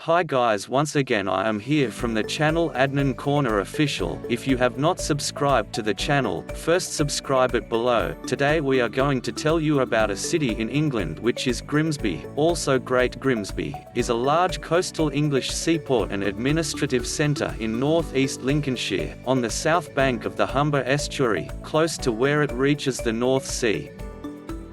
Hi guys, once again I am here from the channel Adnan Corner Official. If you have not subscribed to the channel, first subscribe it below. Today we are going to tell you about a city in England which is Grimsby. Also Great Grimsby is a large coastal English seaport and administrative centre in north-east Lincolnshire, on the south bank of the Humber estuary, close to where it reaches the North Sea.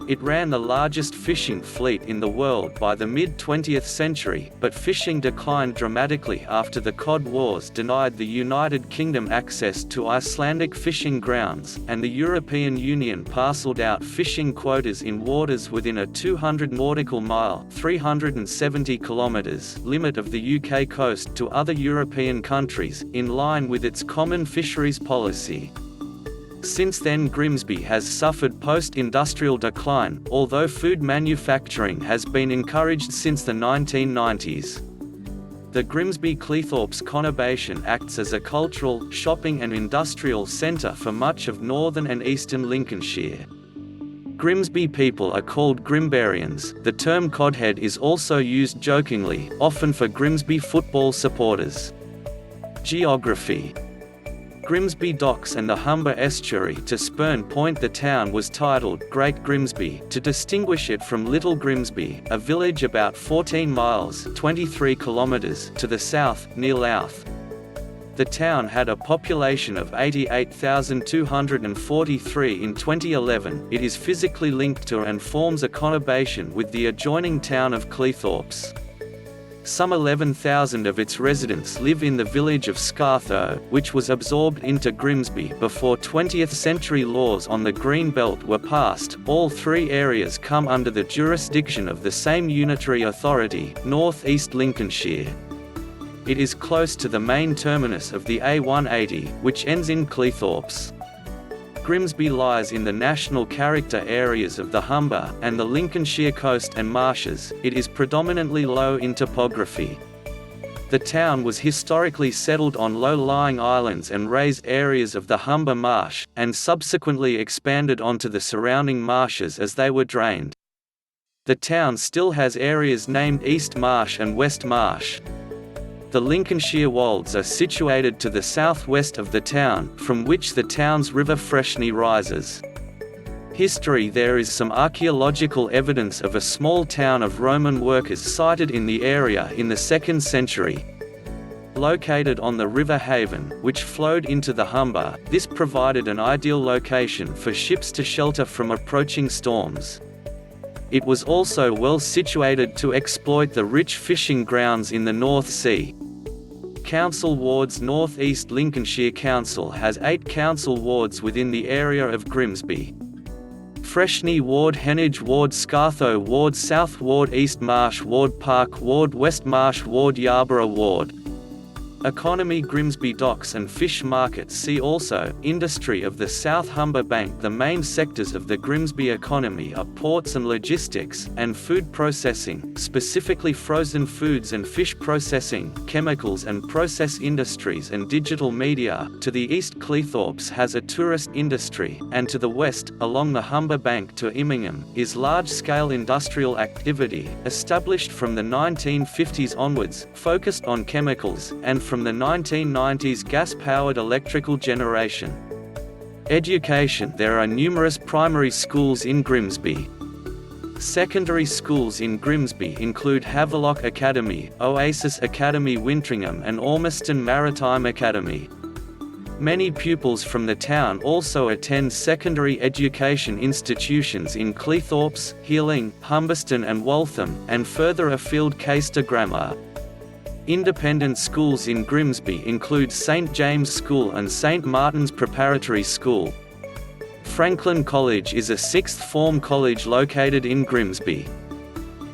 It ran the largest fishing fleet in the world by the mid-20th century, but fishing declined dramatically after the Cod Wars denied the United Kingdom access to Icelandic fishing grounds, and the European Union parcelled out fishing quotas in waters within a 200 nautical mile (370 kilometers) limit of the UK coast to other European countries, in line with its common fisheries policy. Since then Grimsby has suffered post-industrial decline, although food manufacturing has been encouraged since the 1990s. The Grimsby Cleethorpes conurbation acts as a cultural, shopping and industrial centre for much of northern and eastern Lincolnshire. Grimsby people are called Grimbarians. The term codhead is also used jokingly, often for Grimsby football supporters. Geography. Grimsby Docks and the Humber estuary to Spurn Point. The town was titled Great Grimsby to distinguish it from Little Grimsby, a village about 14 miles (23 kilometers) to the south, near Louth. The town had a population of 88,243 in 2011. It is physically linked to and forms a conurbation with the adjoining town of Cleethorpes. Some 11,000 of its residents live in the village of Scartho, which was absorbed into Grimsby before 20th-century laws on the Green Belt were passed. All three areas come under the jurisdiction of the same unitary authority, North East Lincolnshire. It is close to the main terminus of the A180, which ends in Cleethorpes. Grimsby lies in the national character areas of the Humber, and the Lincolnshire coast and marshes. It is predominantly low in topography. The town was historically settled on low-lying islands and raised areas of the Humber Marsh, and subsequently expanded onto the surrounding marshes as they were drained. The town still has areas named East Marsh and West Marsh. The Lincolnshire Wolds are situated to the southwest of the town, from which the town's River Freshney rises. History. There is some archaeological evidence of a small town of Roman workers sited in the area in the 2nd century. Located on the River Haven, which flowed into the Humber, this provided an ideal location for ships to shelter from approaching storms. It was also well situated to exploit the rich fishing grounds in the North Sea. Council wards. North East Lincolnshire Council has 8 council wards within the area of Grimsby. Freshney Ward, Heneage Ward, Scartho Ward, South Ward, East Marsh Ward, Park Ward, West Marsh Ward, Yarborough Ward. Economy. Grimsby Docks and Fish Markets. See also, Industry of the South Humber Bank. The main sectors of the Grimsby economy are ports and logistics, and food processing, specifically frozen foods and fish processing, chemicals and process industries and digital media. To the east Cleethorpes has a tourist industry, and to the west, along the Humber Bank to Immingham, is large-scale industrial activity, established from the 1950s onwards, focused on chemicals, and from the 1990s gas-powered electrical generation. Education. There are numerous primary schools in Grimsby. Secondary schools in Grimsby include Havelock Academy, Oasis Academy, Wintringham and Ormiston Maritime Academy. Many pupils from the town also attend secondary education institutions in Cleethorpes, Healing, Humberston and Waltham, and further afield Caister Grammar. Independent schools in Grimsby include St James School and St Martin's Preparatory School. Franklin College is a 6th form college located in Grimsby.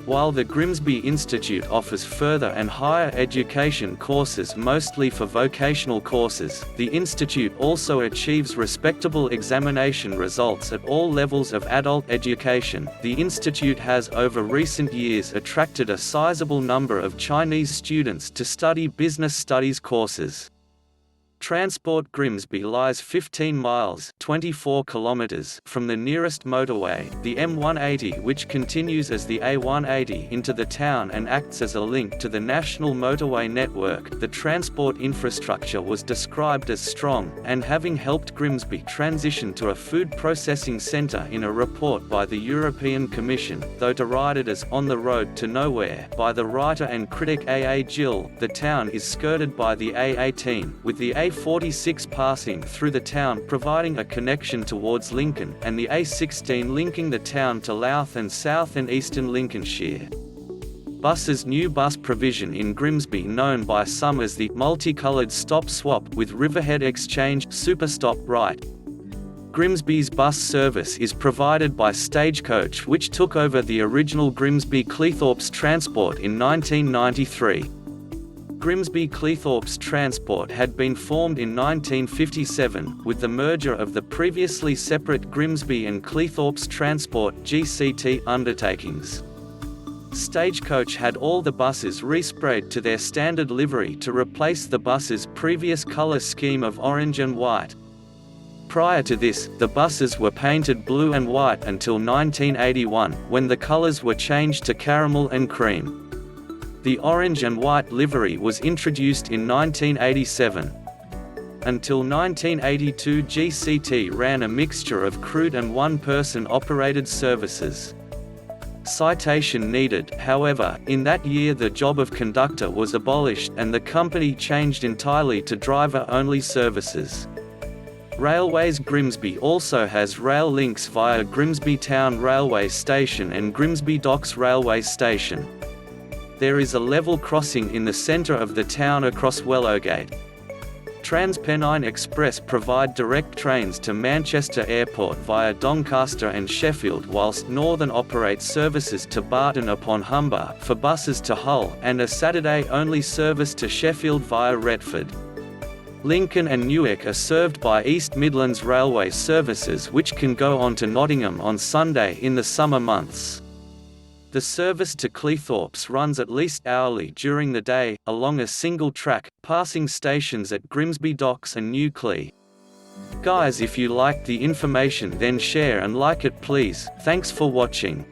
While the Grimsby Institute offers further and higher education courses mostly for vocational courses, the institute also achieves respectable examination results at all levels of adult education. The institute has over recent years attracted a sizable number of Chinese students to study business studies courses. Transport Grimsby lies 15 miles (24 kilometers) from the nearest motorway, the M180, which continues as the A180 into the town and acts as a link to the national motorway network. The transport infrastructure was described as strong, and having helped Grimsby transition to a food processing centre in a report by the European Commission, though derided as "on the road to nowhere" by the writer and critic A. Gill. The town is skirted by the A18, with the A46 passing through the town providing a connection towards Lincoln, and the A16 linking the town to Louth and South and Eastern Lincolnshire. Buses. New bus provision in Grimsby, known by some as the multicoloured stop swap with Riverhead Exchange Superstop right. Grimsby's bus service is provided by Stagecoach, which took over the original Grimsby Cleethorpes transport in 1993. Grimsby Cleethorpes Transport had been formed in 1957, with the merger of the previously separate Grimsby and Cleethorpes Transport (GCT) undertakings. Stagecoach had all the buses resprayed to their standard livery to replace the bus's previous colour scheme of orange and white. Prior to this, the buses were painted blue and white until 1981, when the colours were changed to caramel and cream. The orange and white livery was introduced in 1987. Until 1982, GCT ran a mixture of crewed and one-person operated services. Citation needed. However, in that year the job of conductor was abolished and the company changed entirely to driver-only services. Railways. Grimsby also has rail links via Grimsby Town Railway Station and Grimsby Docks Railway Station. There is a level crossing in the centre of the town across Wellowgate. TransPennine Express provide direct trains to Manchester Airport via Doncaster and Sheffield, whilst Northern operates services to Barton upon Humber for buses to Hull, and a Saturday-only service to Sheffield via Retford. Lincoln and Newark are served by East Midlands Railway services, which can go on to Nottingham on Sunday in the summer months. The service to Cleethorpes runs at least hourly during the day, along a single track, passing stations at Grimsby Docks and New Clee. Guys, if you liked the information then share and like it please. Thanks for watching.